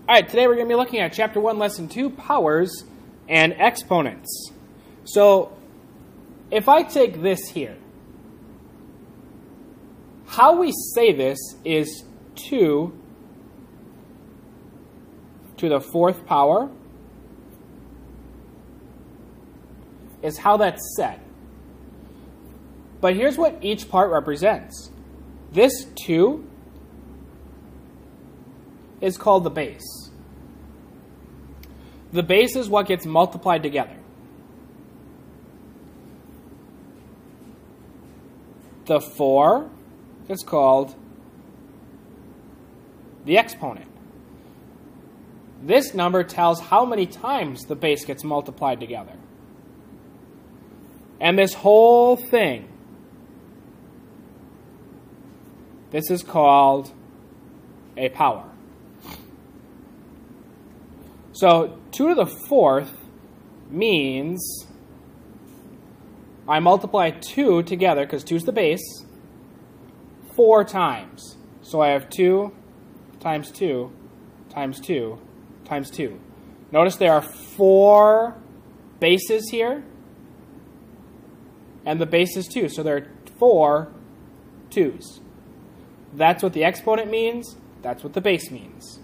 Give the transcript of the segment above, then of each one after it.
All right, today we're going to be looking at Chapter 1, Lesson 2, Powers and Exponents. So, if I take this here, how we say this is 2 to the 4th power is how that's said. But here's what each part represents. This 2 is called the base. The base is what gets multiplied together. The 4 is called the exponent. This number tells how many times the base gets multiplied together. And this whole thing, this is called a power. So 2 to the 4th means I multiply 2 together, because 2 is the base, 4 times. So I have 2 times 2 times 2 times 2. Notice there are 4 bases here, and the base is 2. So there are 4 2's. That's what the exponent means. That's what the base means.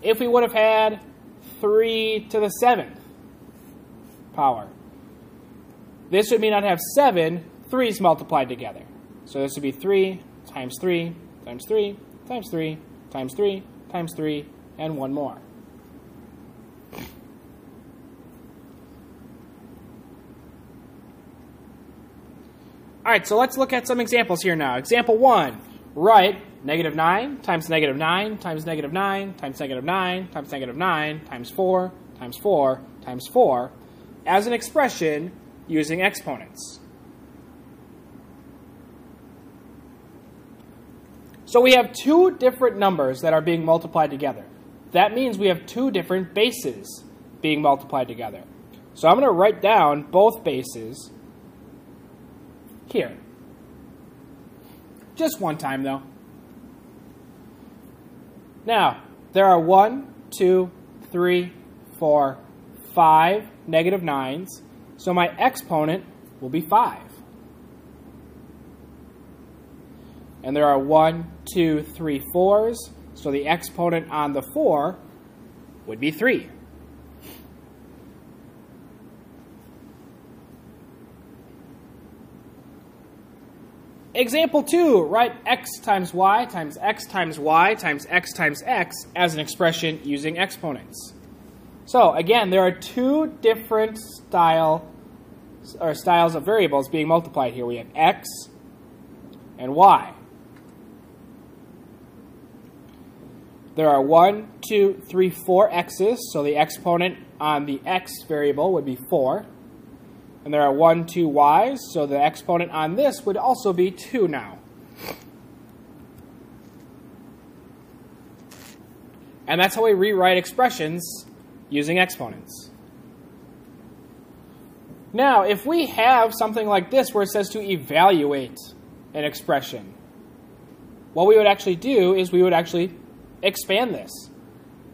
If we would have had 3 to the 7th power, this would mean I'd have 7 3's multiplied together. So this would be 3 times 3 times 3 times 3 times 3 times 3, and one more. All right, so let's look at some examples here now. Example 1, write -9 times -9 times -9 times -9 times -9 times 4 times 4 times 4 as an expression using exponents. So we have 2 different numbers that are being multiplied together. That means we have 2 different bases being multiplied together. So I'm going to write down both bases here. Just one time, though. Now, there are 1, 2, 3, 4, 5 -9s. So my exponent will be 5. And there are 1, 2, 3, 4s. So the exponent on the 4 would be 3. Example 2, write x times y times x times y times x times x as an expression using exponents. So again, there are 2 different styles of variables being multiplied here. We have x and y. There are 1, 2, 3, 4 x's, so the exponent on the x variable would be 4. And there are 1, 2 y's, so the exponent on this would also be 2 now. And that's how we rewrite expressions using exponents. Now, if we have something like this where it says to evaluate an expression, what we would actually do is we would actually expand this.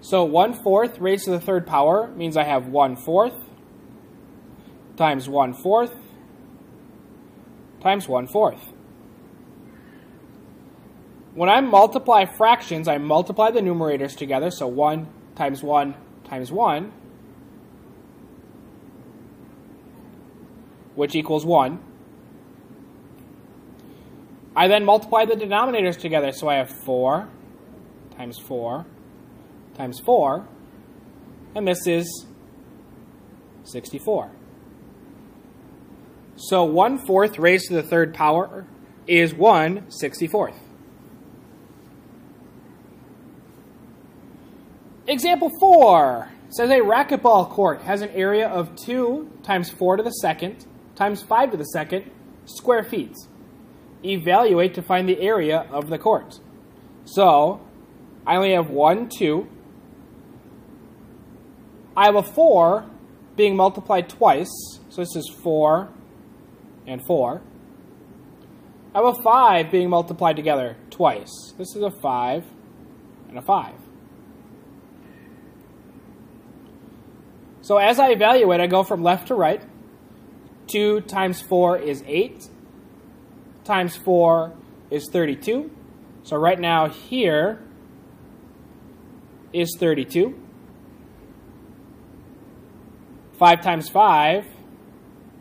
So 1/4 raised to the 3rd power means I have 1/4 times 1/4 times 1/4. When I multiply fractions, I multiply the numerators together, so 1 times 1 times 1, which equals 1. I then multiply the denominators together, so I have 4 times 4 times 4, and this is 64. So 1/4 raised to the 3rd power is 1/64. Example 4 says a racquetball court has an area of 2 times 4 to the 2nd times 5 to the 2nd square feet. Evaluate to find the area of the court. So I only have 1, 2. I have a 4 being multiplied twice, so this is 4 and 4. I have a 5 being multiplied together twice. This is a 5 and a 5. So as I evaluate, I go from left to right. 2 times 4 is 8. Times 4 is 32. So right now here is 32. 5 times 5,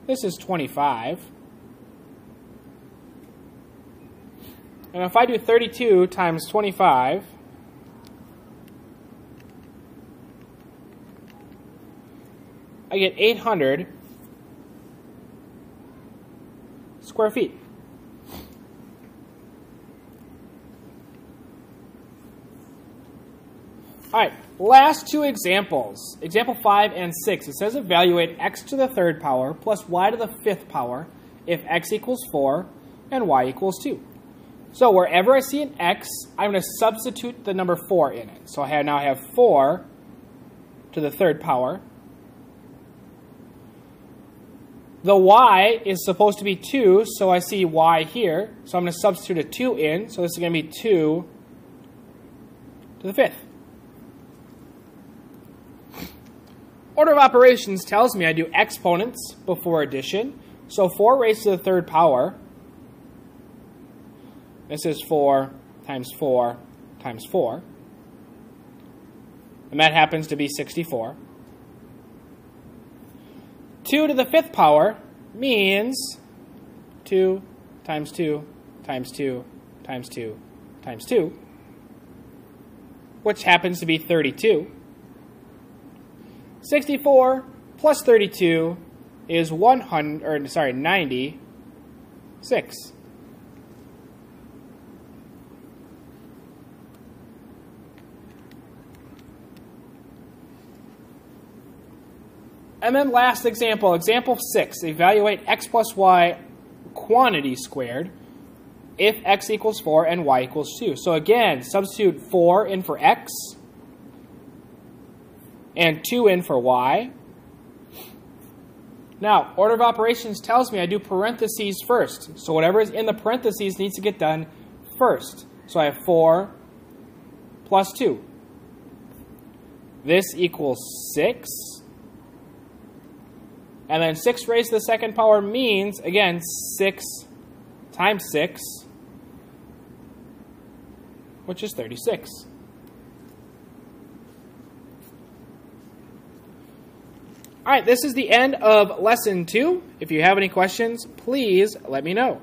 this is 25. And if I do 32 times 25, I get 800 square feet. All right, last two examples. Example 5 and 6. It says evaluate x to the third power plus y to the fifth power if x equals 4 and y equals 2. So wherever I see an x, I'm going to substitute the number 4 in it. So I now have 4 to the third power. The y is supposed to be 2, so I see y here. So I'm going to substitute a 2 in. So this is going to be 2 to the fifth. Order of operations tells me I do exponents before addition. So 4 raised to the third power. This is 4 times 4 times 4. And that happens to be 64. 2 to the fifth power means 2 times 2 times 2 times 2 times 2, which happens to be 32. 64 plus 32 is 96. And then last example, example 6, evaluate x plus y quantity squared if x equals 4 and y equals 2. So again, substitute 4 in for x and 2 in for y. Now, order of operations tells me I do parentheses first. So whatever is in the parentheses needs to get done first. So I have 4 plus 2. This equals 6. And then 6 raised to the second power means, again, 6 times 6, which is 36. All right, this is the end of lesson 2. If you have any questions, please let me know.